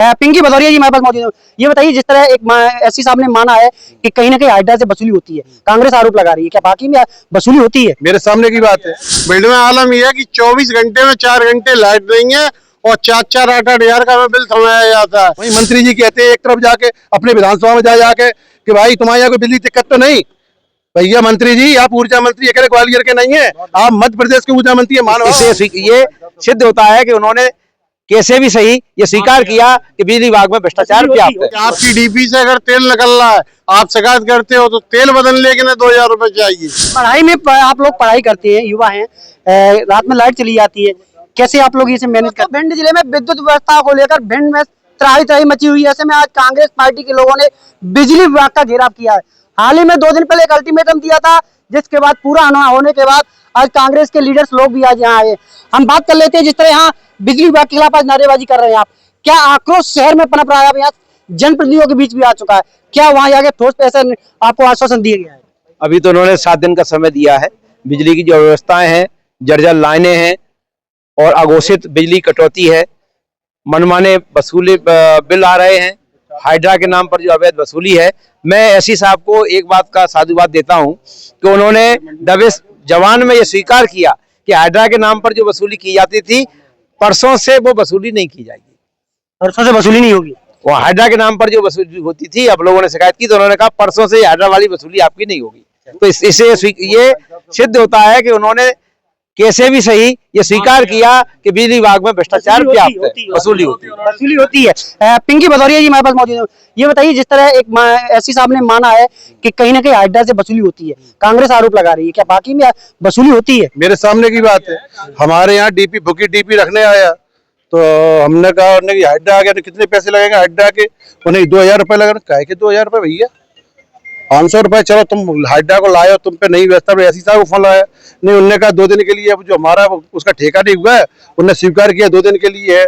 पिंकी भदौरिया जी हमारे पास मौजूद है। ये बताइए, जिस तरह एक एससी साहब ने माना है कि कहीं ना कहीं हाइड्रा से वसूली होती है, कांग्रेस आरोप लगा रही है, क्या बाकी में वसूली होती है? मेरे सामने की बात है। बिल्ड में आलम यह है कि 24 घंटे में 4 घंटे लाइट नहीं है और 4-4 8-8 हजार का बिल थमाया जाता है। वही मंत्री जी कहते हैं एक तरफ जाके अपने विधानसभा में जाके कि भाई तुम्हारे यहाँ कोई बिजली दिक्कत तो नहीं। भैया मंत्री जी, आप ऊर्जा मंत्री अकेले ग्वालियर के नहीं है, आप मध्य प्रदेश के ऊर्जा मंत्री है। मानो ये सिद्ध होता है कि उन्होंने कैसे भी सही ये स्वीकार किया कि बिजली विभाग में भ्रष्टाचार व्याप्त है। आपकी डीपी से अगर तेल निकल रहा है, आप शिकायत करते हो तो तेल बदलने के लिए 2000 रुपए चाहिए। पढ़ाई में आप लोग पढ़ाई करते हैं, युवा हैं, रात में लाइट चली जाती है, कैसे आप लोग इसे मैनेज करते हैं? भिंड जिले में विद्युत व्यवस्था को लेकर भिंड में त्राही मची हुई है। ऐसे में आज कांग्रेस पार्टी के लोगों ने बिजली विभाग का घेराव किया है। हाल ही में 2 दिन पहले एक अल्टीमेटम दिया था, जिसके बाद पूरा ना होने के बाद आज कांग्रेस के लीडर्स लोग भी आज यहाँ आए। हम बात कर लेते हैं, जिस तरह यहाँ बिजली विभाग के खिलाफ आज नारेबाजी कर रहे हैं आप, क्या आक्रोश शहर में पनप रहा है? यहाँ जनप्रतिनिधियों के बीच भी आ चुका है, क्या वहाँ जाके ठोस पैसे आपको आश्वासन दिया गया है? अभी तो उन्होंने 7 दिन का समय दिया है। बिजली की जो व्यवस्थाएं हैं, जर्जर लाइनें हैं और अघोषित बिजली कटौती है, मनमाने वसूली बिल आ रहे हैं, हाइड्रा के नाम पर जो अवैध वसूली है। मैं एससी साहब को एक बात का साधुवाद देता हूं कि उन्होंने दबिश जवान में ये स्वीकार किया कि हाइड्रा के नाम पर जो वसूली की जाती थी, परसों से वो वसूली नहीं की जाएगी। परसों से वसूली नहीं होगी? वो हाइड्रा के नाम पर जो वसूली होती थी, अब लोगों ने शिकायत की तो उन्होंने कहा परसों से हाइड्रा वाली वसूली आपकी नहीं होगी। तो इससे ये सिद्ध होता है कि उन्होंने कैसे भी सही ये स्वीकार किया कि बिजली विभाग में भ्रष्टाचार व्याप्त है, वसूली होती है। पिंकी भदौरिया जी हमारे पास मौजूद है। ये बताइए, जिस तरह एक एससी साहब ने माना है कि कहीं ना कहीं हाइड्रा से वसूली होती है, कांग्रेस आरोप लगा रही है, क्या बाकी में वसूली होती है? मेरे सामने की बात है। हमारे यहाँ डीपी भूखी डीपी रखने आया तो हमने कहा हाइड्रा आ गया तो कितने पैसे लगेंगे हाइड्रा के? उन्हें 2000 रुपए लगे। कहे के 2000 रुपए भैया, 500 रुपए चलो तुम हाइड्रा को लाए हो, तुम पे नई व्यवस्था एससी साहब को फोन लाया नहीं। उन्होंने कहा 2 दिन के लिए, अब जो हमारा उसका ठेका नहीं हुआ है, उन्होंने स्वीकार किया 2 दिन के लिए है।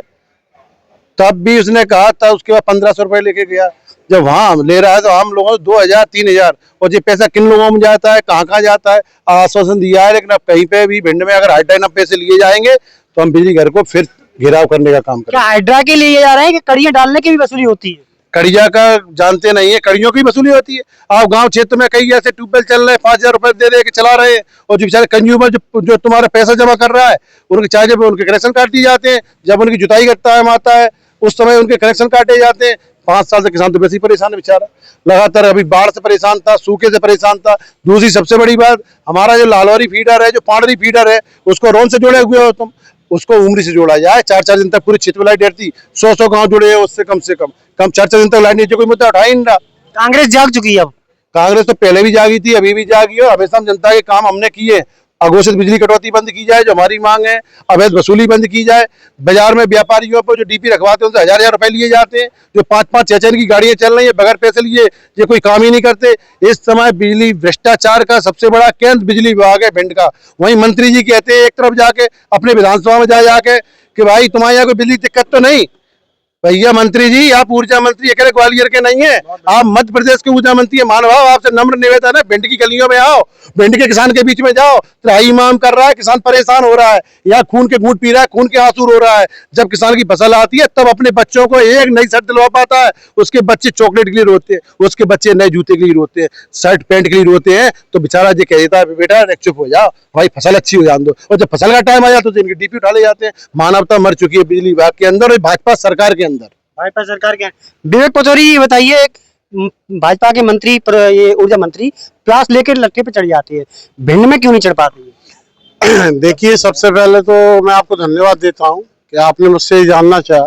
तब भी उसने कहा था, उसके बाद 1500 रुपए लेके गया। जब वहाँ ले रहा है तो हम लोगों को 2000 3000, और ये पैसा किन लोगों में जाता है, कहाँ जाता है? आश्वासन दिया है, लेकिन अब कहीं पे भी भिंड में अगर हाइड्रा न पैसे लिए जाएंगे तो हम बिजली घर को फिर घेराव करने का काम करें। क्या हाइड्रा के लिए जा रहे हैं कि कड़ियां डालने की भी वसूली होती है? कड़िया का जानते नहीं है, कड़ियों की वसूली होती है। आप गांव क्षेत्र में कई ऐसे ट्यूबवेल चल रहे हैं, 5000 रुपए दे के चला रहे हैं, और जो बेचारे कंज्यूमर जो तुम्हारा पैसा जमा कर रहा है, उनके चार्ज पे उनके कनेक्शन काट दिए जाते हैं। जब उनकी जुताई का टाइम आता है उस समय उनके कनेक्शन काटे जाते हैं। 5 साल से किसान तो वैसे ही परेशान है बेचारा, लगातार अभी बाढ़ से परेशान था, सूखे से परेशान था। दूसरी सबसे बड़ी बात, हमारा जो लालौरी फीडर है, जो पांडरी फीडर है, उसको रोन से जोड़े हुए हो तुम, उसको उमरी से जोड़ा जाए। 4-4 दिन तक पूरी क्षेत्र में लाइट रहती। 100 गांव जुड़े हैं, उससे कम 4-4 दिन तक लाइट नहीं, जो कोई मुद्दा उठा ही नहीं रहा। कांग्रेस जाग चुकी है। अब कांग्रेस तो पहले भी जागी थी, अभी भी जागी है। हमेशा हम जनता के काम हमने किए। अघोषित बिजली कटौती बंद की जाए, जो हमारी मांग है। अवैध वसूली बंद की जाए। बाजार में व्यापारियों पर जो डीपी रखवाते हैं उनसे 1000 रुपए लिए जाते हैं। जो 5-5 6 की गाड़ियां चल रही है बगैर पैसे लिए, ये कोई काम ही नहीं करते। इस समय बिजली भ्रष्टाचार का सबसे बड़ा केंद्र बिजली विभाग है भिंड का। वहीं मंत्री जी कहते हैं एक तरफ जाके अपने विधानसभा में जाके कि भाई तुम्हारे यहाँ कोई बिजली दिक्कत तो नहीं। भैया मंत्री जी, आप ऊर्जा मंत्री अकेले ग्वालियर के नहीं है, आप मध्य प्रदेश के ऊर्जा मंत्री है। महानुभाव, आपसे नम्र निवेदन है, भिंड की गलियों में आओ, भिंड के किसान के बीच में जाओ। त्राही माम कर रहा है, किसान परेशान हो रहा है, यहाँ खून के घूंट पी रहा है, खून के आंसू रो रहा है। जब किसान की फसल आती है तब अपने बच्चों को एक नई शर्ट दिलवा पाता है। उसके बच्चे चॉकलेट के लिए रोते हैं, उसके बच्चे नए जूते के लिए रोते हैं, शर्ट पैंट के लिए रोते हैं, तो बेचारा ये कह देता है बेटा चुप हो जाओ भाई, फसल अच्छी हो जान दो। और जब फसल का टाइम आ जाता है तो इनके डीपी उठा ले जाते हैं। मानवता मर चुकी है बिजली विभाग के अंदर और भाजपा सरकार के अंदर। भाजपा सरकार के विवेक पचौरी, ये बताइए, एक भाजपा के मंत्री ये ऊर्जा मंत्री प्यास लेकर लट्ठे पे चढ़ जाते हैं, भिंड में क्यों नहीं चढ़ पाते? देखिए, सबसे पहले तो मैं आपको धन्यवाद देता हूं कि आपने मुझसे जानना चाहा,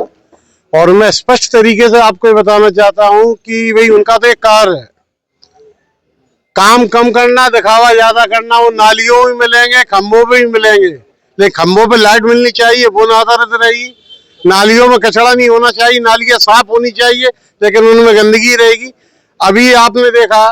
और मैं स्पष्ट तरीके से आपको बताना चाहता हूं कि भाई उनका तो एक कार्य है, काम कम करना, दिखावा ज्यादा करना। वो नालियों में मिलेंगे, खंभों पे भी मिलेंगे, लेकिन खंभों पे लाइट मिलनी चाहिए, वो आधारित रहेगी। नालियों में कचरा नहीं होना चाहिए, नालियां साफ होनी चाहिए, लेकिन उनमें गंदगी रहेगी। अभी आपने देखा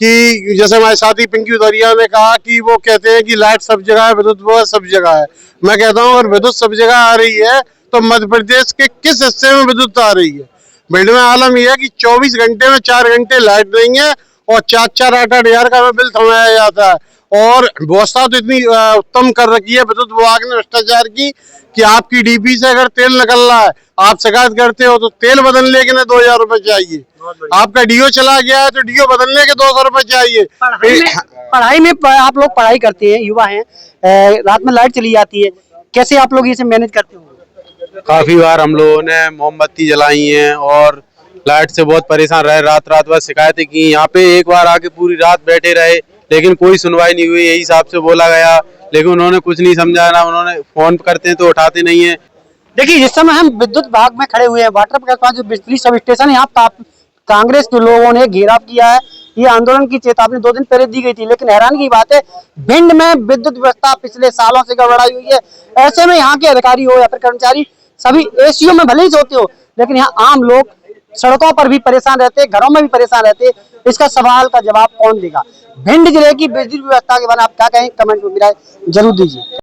कि जैसे हमारे साथी पिंकी भदौरिया ने कहा कि वो कहते हैं कि लाइट सब जगह है, विद्युत वो सब जगह है। मैं कहता हूँ अगर विद्युत सब जगह आ रही है तो मध्य प्रदेश के किस हिस्से में विद्युत आ रही है? भिंड में आलम यह है कि 24 घंटे में 4 घंटे लाइट नहीं है और 4-4 8-8 हजार का बिल थमाया जाता है। और व्यवस्था तो इतनी उत्तम कर रखी है विद्युत विभाग ने भ्रष्टाचार की कि आपकी डीपी से अगर तेल निकल रहा है, आप शिकायत करते हो तो तेल बदलने के लिए 2000 रुपए चाहिए। आपका डीओ चला गया है तो डीओ बदलने के 200 रुपए चाहिए। पढ़ाई में आप लोग पढ़ाई करते हैं, युवा हैं, रात में लाइट चली जाती है, कैसे आप लोग इसे मैनेज करते हो? काफी बार हम लोगों ने मोमबत्ती जलाई है और लाइट से बहुत परेशान रहे, रात भर शिकायतें की। यहाँ पे एक बार आके पूरी रात बैठे रहे लेकिन कोई सुनवाई नहीं हुई, यही हिसाब से बोला गया लेकिन उन्होंने कुछ नहीं समझा ना, उन्होंने फोन करते हैं तो उठाते नहीं है। देखिए, जिस समय हम विद्युत विभाग में खड़े हुए हैं, वाटर के पास जो बिजली सब स्टेशन है, यहाँ कांग्रेस के लोगों ने घेराव किया है। ये आंदोलन की चेतावनी 2 दिन पहले दी गई थी, लेकिन हैरान की बात है भिंड में विद्युत व्यवस्था पिछले सालों से गड़बड़ाई हुई है। ऐसे में यहाँ के अधिकारी हो या फिर कर्मचारी सभी एसीओ में भले ही सोते हो, लेकिन यहाँ आम लोग सड़कों पर भी परेशान रहते, घरों में भी परेशान रहते। इसका सवाल का जवाब कौन देगा? भिंड जिले की बिजली व्यवस्था के बारे में आप क्या कहें? कमेंट में राय जरूर दीजिए।